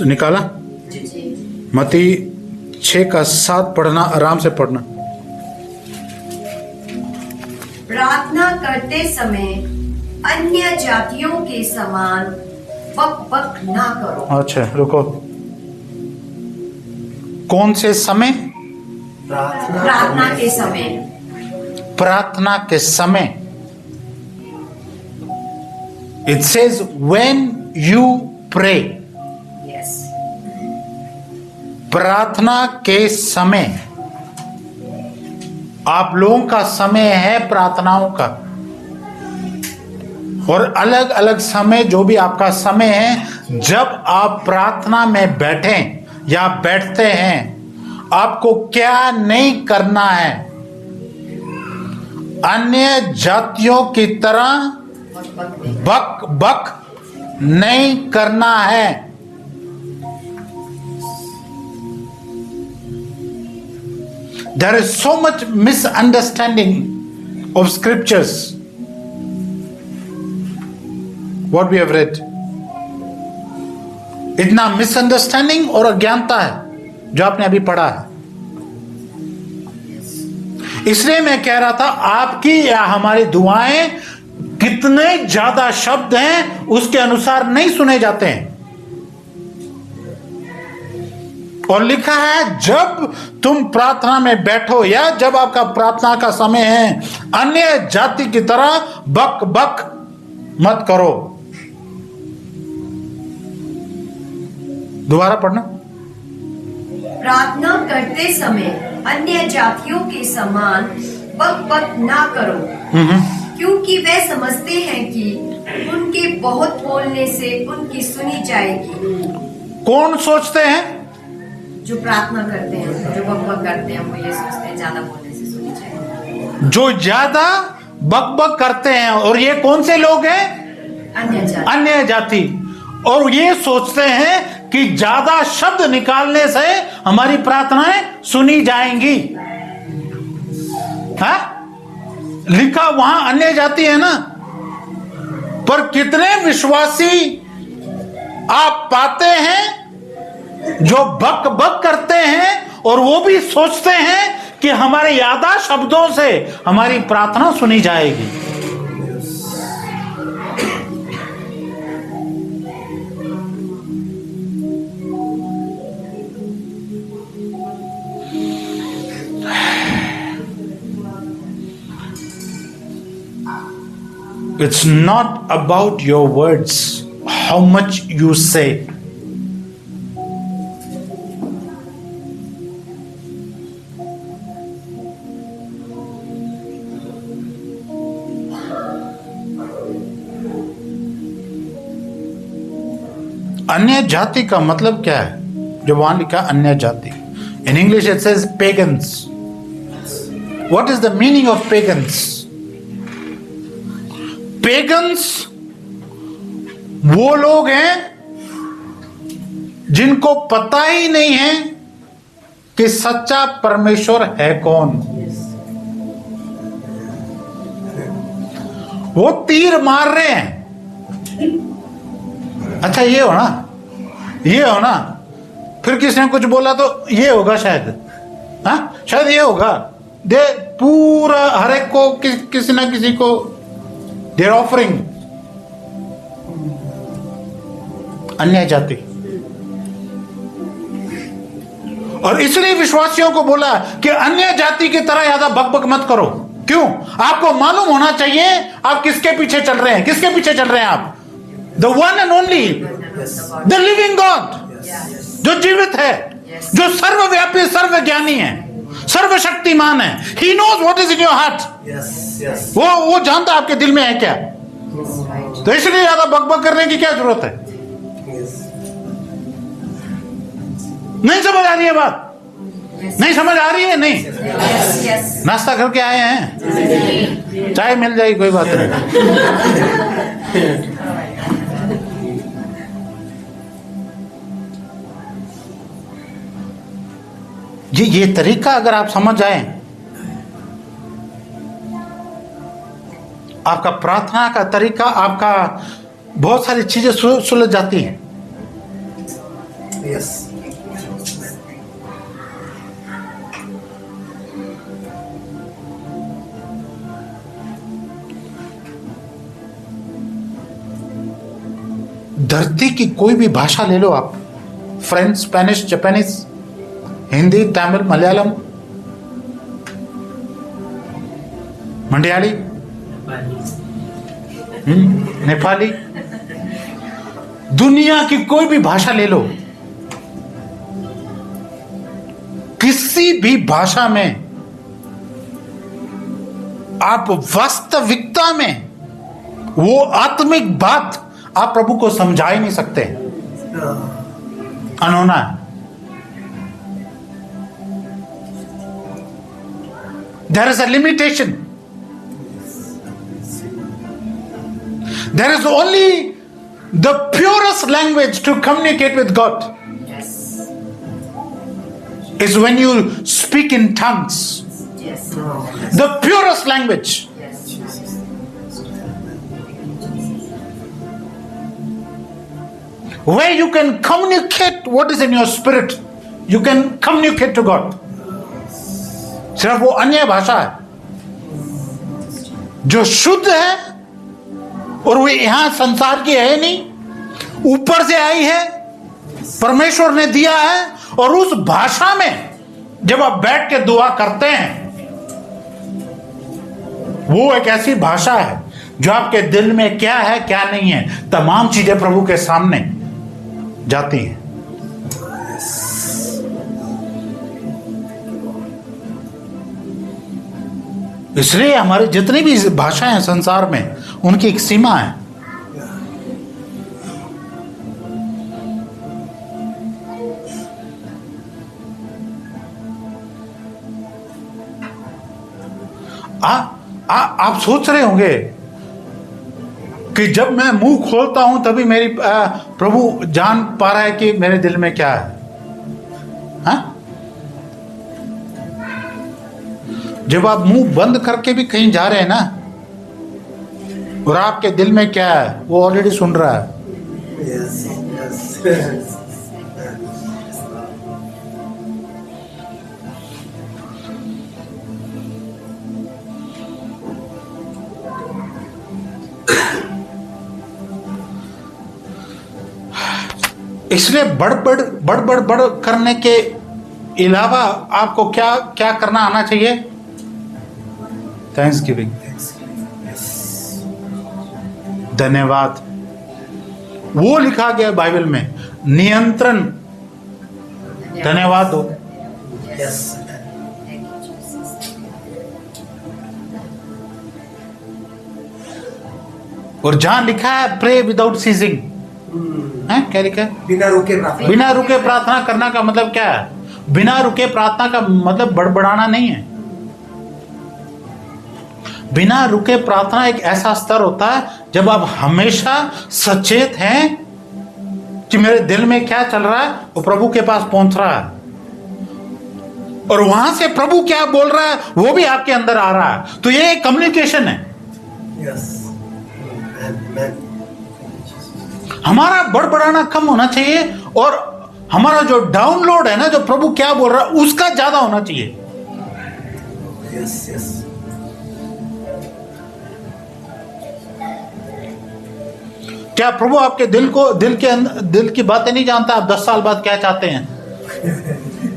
निकाला? मत्ती 6:7 पढ़ना, आराम से पढ़ना। प्रार्थना करते समय अन्य जातियों के समान बक बक ना करो। अच्छा रुको, कौन से समय? प्रार्थना के समय। प्रार्थना के समय। It says when you pray. Yes. प्रार्थना के समय। आप लोगों का समय है प्रार्थनाओं का, और अलग अलग समय जो भी आपका समय है, जब आप प्रार्थना में बैठें या बैठते हैं, आपको क्या नहीं करना है? अन्य जातियों की तरह बक बक नहीं करना है। There is so much misunderstanding of scriptures. What we have read. इतना मिसअंडरस्टैंडिंग और अज्ञानता है जो आपने अभी पढ़ा है। इसलिए मैं कह रहा था, आपकी या हमारी दुआएं कितने ज्यादा शब्द हैं उसके अनुसार नहीं सुने जाते हैं। और लिखा है, जब तुम प्रार्थना में बैठो या जब आपका प्रार्थना का समय है, अन्य जाति की तरह बक बक मत करो। दोबारा पढ़ना। प्रार्थना करते समय अन्य जातियों के समान बक बक ना करो, क्योंकि वे समझते हैं कि उनके बहुत बोलने से उनकी सुनी जाएगी। कौन सोचते हैं? जो प्रार्थना करते हैं, जो बक बक करते हैं, वो ये सोचते हैं ज्यादा बोलने से सुनी जाएगी। जो ज्यादा बक बक करते हैं, और ये कौन से लोग हैं? अन्य जाति। और ये सोचते हैं कि ज्यादा शब्द निकालने से हमारी प्रार्थनाएं सुनी जाएंगी। हाँ? लिखा वहां अन्य जाति है ना, पर कितने विश्वासी आप पाते हैं जो बक बक करते हैं, और वो भी सोचते हैं कि हमारे यादा शब्दों से हमारी प्रार्थना सुनी जाएगी। It's not about your words, how much you say. अन्य जाति का मतलब क्या है? जो वहां लिखा अन्य जाति, in English it says pagans. What is the meaning of pagans? Pagans वो लोग हैं जिनको पता ही नहीं है कि सच्चा परमेश्वर है कौन। वो तीर मार रहे हैं, अच्छा ये हो ना, ये हो ना, फिर किसी ने कुछ बोला तो ये होगा शायद, हाँ शायद ये होगा। दे पूरा हर एक को किसी ना किसी को देयर ऑफरिंग। अन्य जाति। और इसलिए विश्वासियों को बोला कि अन्य जाति की तरह ज्यादा बकबक मत करो। क्यों? आपको मालूम होना चाहिए आप किसके पीछे चल रहे हैं। किसके पीछे चल रहे हैं आप? The one and only, the living God, जो जीवित है, जो सर्वव्यापी सर्वज्ञानी है, सर्वशक्तिमान है। He knows what is in your heart. वो जानता है आपके दिल में है क्या। तो इसलिए ज्यादा बकबक करने की क्या जरूरत है? नहीं समझ आ रही है बात? नहीं समझ आ रही है? नहीं, नाश्ता करके आए हैं, चाय मिल जाएगी, कोई बात नहीं। ये तरीका अगर आप समझ जाएं, आपका प्रार्थना का तरीका, आपका बहुत सारी चीजें सुलझ जाती हैं। Yes. धरती की कोई भी भाषा ले लो आप, French, Spanish, Japanese, Hindi, Tamil, Malayalam, Mandiali, Nepali, दुनिया की कोई भी भाषा ले लो, किसी भी भाषा में आप वास्तविकता में वो आत्मिक बात आप प्रभु को समझा ही नहीं सकते, अनहोना है। There is a limitation. There is only the purest language to communicate with God Yes. is when you speak in tongues. Yes. The purest language. Yes. Where you can communicate what is in your spirit. You can communicate to God. सिर्फ वो अन्य भाषा है जो शुद्ध है और वो यहां संसार की है नहीं, ऊपर से आई है, परमेश्वर ने दिया है। और उस भाषा में जब आप बैठ के दुआ करते हैं, वो एक ऐसी भाषा है जो आपके दिल में क्या है क्या नहीं है, तमाम चीजें प्रभु के सामने जाती हैं। इसलिए हमारी जितनी भी भाषाएं हैं संसार में, उनकी एक सीमा है। आप सोच रहे होंगे कि जब मैं मुंह खोलता हूं तभी मेरी प्रभु जान पा रहा है कि मेरे दिल में क्या है। हाँ? जब आप मुंह बंद करके भी कहीं जा रहे हैं ना, और आपके दिल में क्या है वो ऑलरेडी सुन रहा है। Yes. Yes. इसलिए बड़ करने के अलावा आपको क्या क्या करना आना चाहिए? थैंक्सगिविंग, धन्यवाद। वो लिखा गया बाइबल में, नियंत्रण, धन्यवाद दो। Yes. और जहां लिखा है प्रे विदाउट सीजिंग, है क्या लिखा है? बिना रुके प्रार्थना। बिना रुके प्रार्थना करना का मतलब क्या है? बिना रुके प्रार्थना का मतलब बड़बड़ाना नहीं है। बिना रुके प्रार्थना एक ऐसा स्तर होता है जब आप हमेशा सचेत हैं कि मेरे दिल में क्या चल रहा है, वो प्रभु के पास पहुंच रहा है, और वहां से प्रभु क्या बोल रहा है वो भी आपके अंदर आ रहा है। तो ये कम्युनिकेशन है। Yes. Amen. हमारा बड़बड़ाना कम होना चाहिए, और हमारा जो डाउनलोड है ना, जो प्रभु क्या बोल रहा है उसका ज्यादा होना चाहिए। Yes. Yes. क्या प्रभु आपके दिल की बातें नहीं जानता? आप 10 साल बाद क्या चाहते हैं?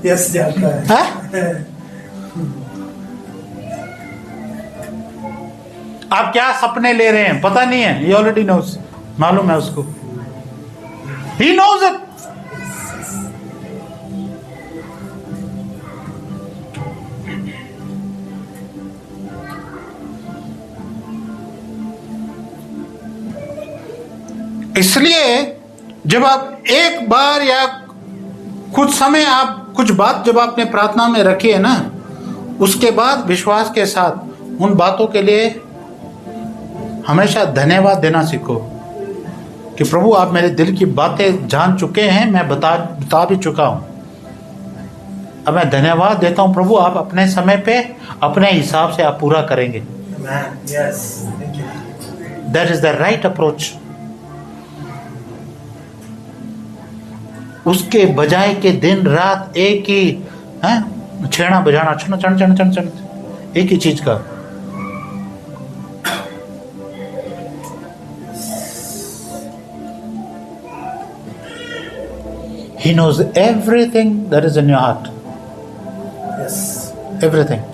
Yes, जानता है। आप क्या सपने ले रहे हैं पता नहीं है, ये ऑलरेडी नोज, मालूम है उसको, ही नोज इट। इसलिए जब आप एक बार या कुछ समय आप कुछ बात जब आपने प्रार्थना में रखी है ना, उसके बाद विश्वास के साथ उन बातों के लिए हमेशा धन्यवाद देना सीखो कि प्रभु आप मेरे दिल की बातें जान चुके हैं, मैं बता भी चुका हूं। अब मैं धन्यवाद देता हूं प्रभु, आप अपने समय पे अपने हिसाब से आप पूरा करेंगे। Amen. Yes. Thank you. That is the right approach. उसके बजाय के दिन रात एक ही छेड़ा बजाना, चन चन चन चन चन, एक ही चीज का। He knows everything that is in your heart. Yes. Everything.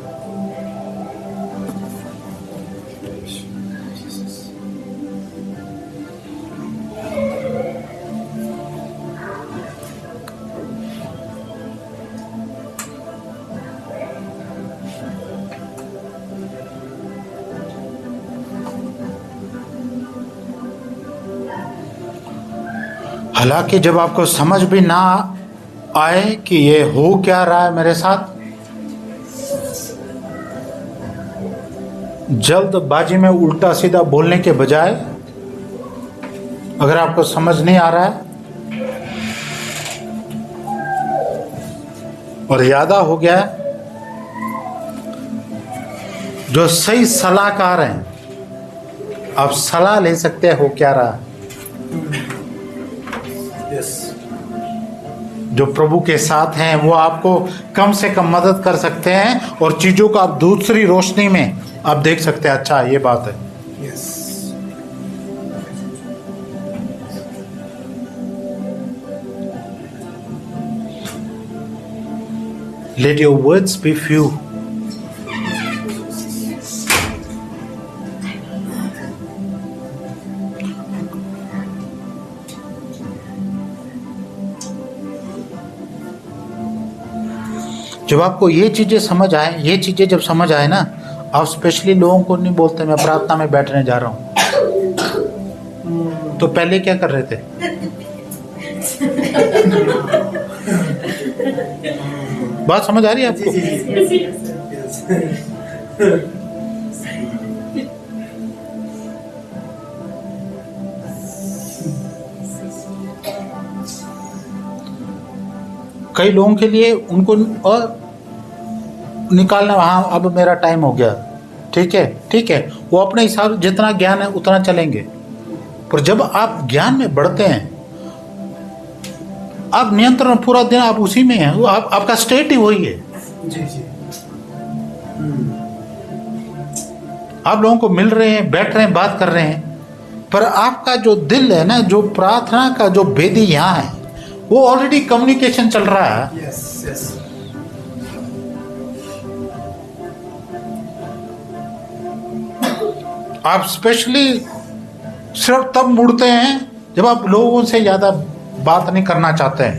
हालांकि जब आपको समझ भी ना आए कि ये हो क्या रहा है मेरे साथ, जल्दबाजी में उल्टा सीधा बोलने के बजाय, अगर आपको समझ नहीं आ रहा है और यादा हो गया है, जो सही सलाहकार हैं, आप सलाह ले सकते हैं हो क्या रहा है। Yes. जो प्रभु के साथ हैं वो आपको कम से कम मदद कर सकते हैं और चीजों को आप दूसरी रोशनी में आप देख सकते हैं। अच्छा ये बात है। Yes. Let your words be few. जब आपको ये चीजें समझ आए, ये चीजें जब समझ आए ना, आप स्पेशली लोगों को नहीं बोलते मैं प्रार्थना में बैठने जा रहा हूं। तो पहले क्या कर रहे थे? बात समझ आ रही है आपको? कई लोगों के लिए उनको और निकालना, हाँ अब मेरा टाइम हो गया, ठीक है ठीक है, वो अपने हिसाब से जितना ज्ञान है उतना चलेंगे। पर जब आप ज्ञान में बढ़ते हैं, आप नियंत्रण पूरा दिन आप उसी में हैं, वो आपका स्टेट ही वही है। जी जी। आप लोगों को मिल रहे हैं, बैठ रहे हैं, बात कर रहे हैं, पर आपका जो दिल है ना, जो प्रार्थना का जो बेदी यहाँ है, वो ऑलरेडी कम्युनिकेशन चल रहा है। Yes, yes. आप स्पेशली सिर्फ तब मुड़ते हैं जब आप लोगों से ज्यादा बात नहीं करना चाहते हैं।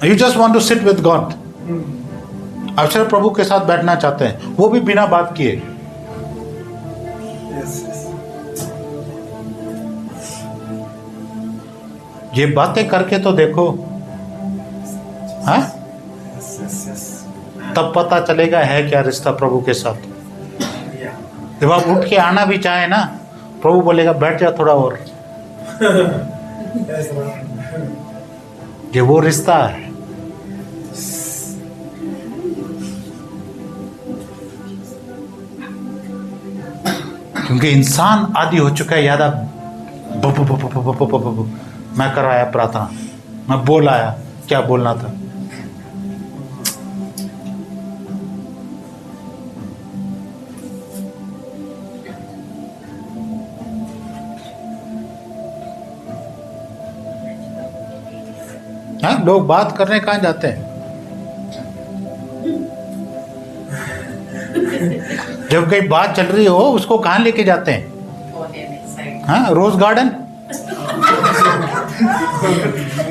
You just want to sit with God. आप सिर्फ प्रभु के साथ बैठना चाहते हैं, वो भी बिना बात किए। Yes, yes. ये बातें करके तो देखो, हाँ Yes, yes, yes. तब पता चलेगा है क्या रिश्ता प्रभु के साथ। Yeah. जब आप उठ के आना भी चाहे ना, प्रभु बोलेगा बैठ जा थोड़ा और। Yes, Lord. ये वो रिश्ता है। क्योंकि इंसान आदि हो चुका है यादा, मैं कर आया प्रार्थना, मैं बोल आया क्या बोलना था। हाँ, लोग बात करने कहाँ जाते हैं? जब कहीं बात चल रही हो उसको कहाँ लेके जाते हैं? हाँ, रोज गार्डन,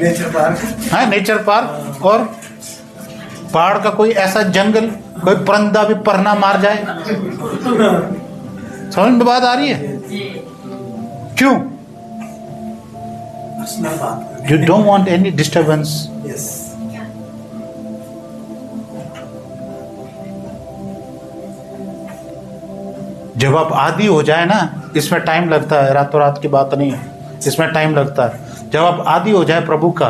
Nature park. हाँ नेचर पार्क, और पहाड़ का कोई ऐसा जंगल, कोई परिंदा भी परना मार जाए। समझ में बात आ रही है? क्यों? Personal baat. You don't want any disturbance. Yes. जब आप आदी हो जाए ना, इसमें टाइम लगता है, रातों रात की बात नहीं है, इसमें टाइम लगता है। जब आप आदी हो जाए प्रभु का,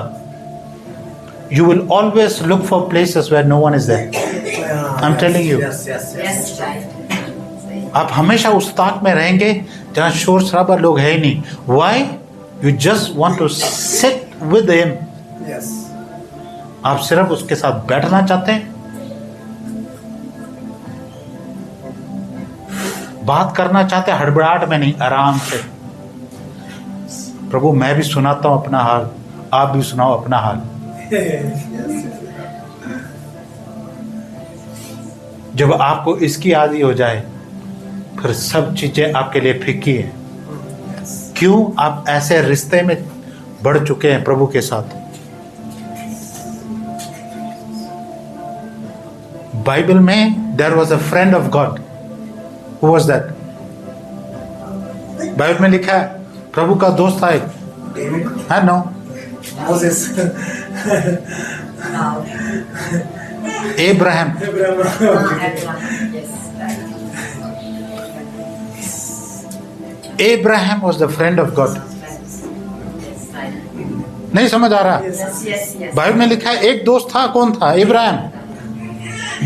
you will always look for places where no one is there. Yeah, I'm yes, telling you. Yes, yes, yes. Yes, right. आप हमेशा उस ताक में रहेंगे जहाँ शोर शराबा लोग है ही नहीं। Why? You just want to sit with him Yes. आप सिर्फ उसके साथ बैठना चाहते हैं, बात करना चाहते हैं, हड़बड़ाहट में नहीं, आराम से। प्रभु मैं भी सुनाता हूं अपना हाल, आप भी सुनाओ अपना हाल। जब आपको इसकी आदि हो जाए फिर सब चीजें आपके लिए फीकी है। क्यों? आप ऐसे रिश्ते में बढ़ चुके हैं प्रभु के साथ। बाइबल में there was a friend of God. Who was that? Bible में लिखा है प्रभु का दोस्त था एक, David. है no? Moses. Abraham. Abraham. Abraham was the friend of God. नहीं समझ आ रहा? बाइबल में लिखा है एक दोस्त था, कौन था? इब्राहिम।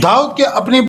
दाऊद के अपनी